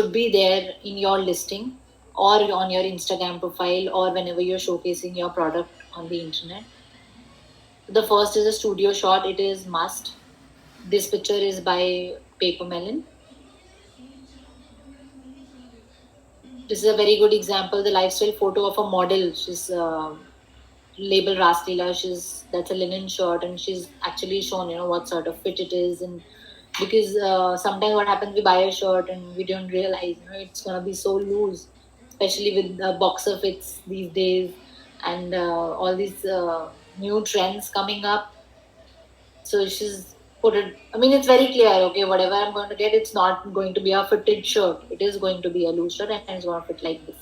should be there in your listing or on your Instagram profile or whenever you're showcasing your product on the internet. The first is a studio shot. It is must. This picture is by Paper Melon. This is a very good example. The lifestyle photo of a model. She's labeled Raslila. That's a linen shirt, and she's actually shown what sort of fit it is, and because sometimes what happens, we buy a shirt and we don't realize it's gonna be so loose, especially with the boxer fits these days, and all these new trends coming up. So she's put it. I mean, it's very clear. Okay, whatever I'm going to get, it's not going to be a fitted shirt. It is going to be a loose shirt, and it's going to fit like this.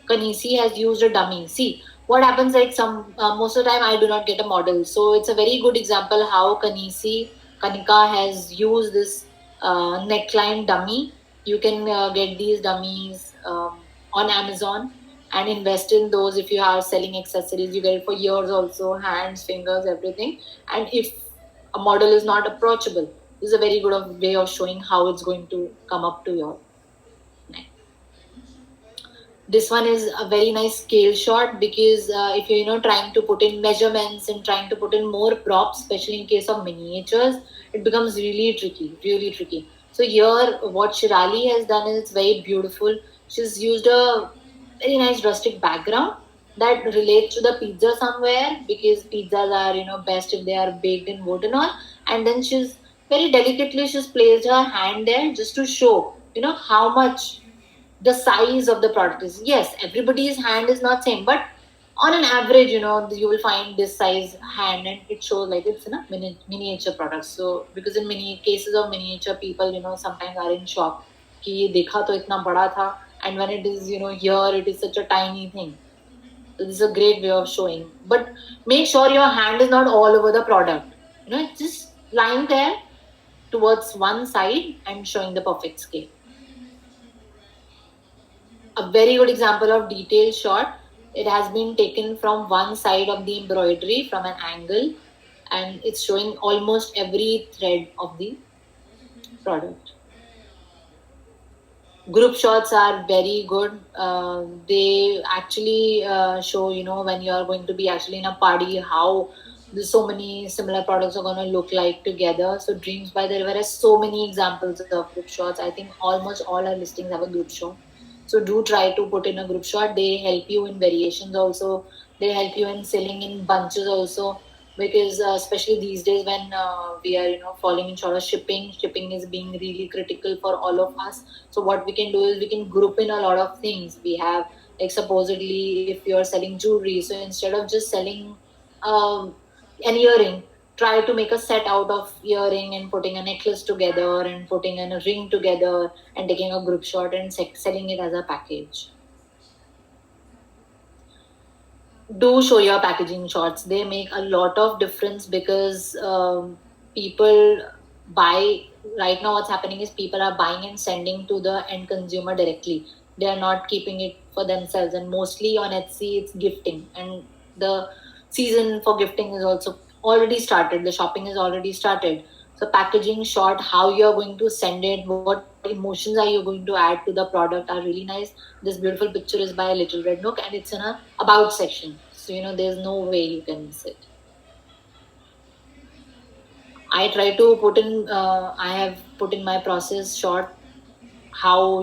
Kanisi has used a dummy. See what happens. Like some most of the time, I do not get a model. So it's a very good example how Kanika has used this neckline dummy. You can get these dummies on Amazon and invest in those. If you are selling accessories, you get it for years also, hands, fingers, everything. And if a model is not approachable, this is a very good way of showing how it's going to come up to your neck. This one is a very nice scale shot because if you're trying to put in measurements and trying to put in more props, especially in case of miniatures, it becomes really tricky. So here what Shirali has done is it's very beautiful. She's used a very nice rustic background that relates to the pizza somewhere, because pizzas are best if they are baked in wood and all. And then she's very delicately she's placed her hand there just to show how much the size of the product is. Yes, everybody's hand is not same, but on an average, you will find this size hand, and it shows like it's in a miniature product. So because in many cases of miniature, people sometimes are in shock कि ये देखा तो इतना बड़ा था, and when it is here it is such a tiny thing. So this is a great way of showing, but make sure your hand is not all over the product. It's just lying there towards one side and showing the perfect scale. A very good example of detail shot. It has been taken from one side of the embroidery from an angle, and it's showing almost every thread of the product. Group shots are very good. They actually show, when you are going to be actually in a party, how so many similar products are going to look like together. So Dreams by the River has so many examples of group shots. I think almost all our listings have a group shot. So do try to put in a group shot. They help you in variations also. They help you in selling in bunches also, because especially these days when we are falling in short of shipping is being really critical for all of us. So what we can do is we can group in a lot of things. We have, like, supposedly if you're selling jewelry, so instead of just selling um, an earring, try to make a set out of earring and putting a necklace together and putting in a ring together and taking a group shot and selling it as a package. Do show your packaging shots. They make a lot of difference because people buy. Right now what's happening is people are buying and sending to the end consumer directly. They are not keeping it for themselves, and mostly on Etsy it's gifting, and the season for gifting is also already started. The shopping is already started. So packaging shot, how you are going to send it, what emotions are you going to add to the product are really nice. This beautiful picture is by Little Red Nook, and it's in a about section. So there's no way you can miss it. I try to put in. I have put in my process short how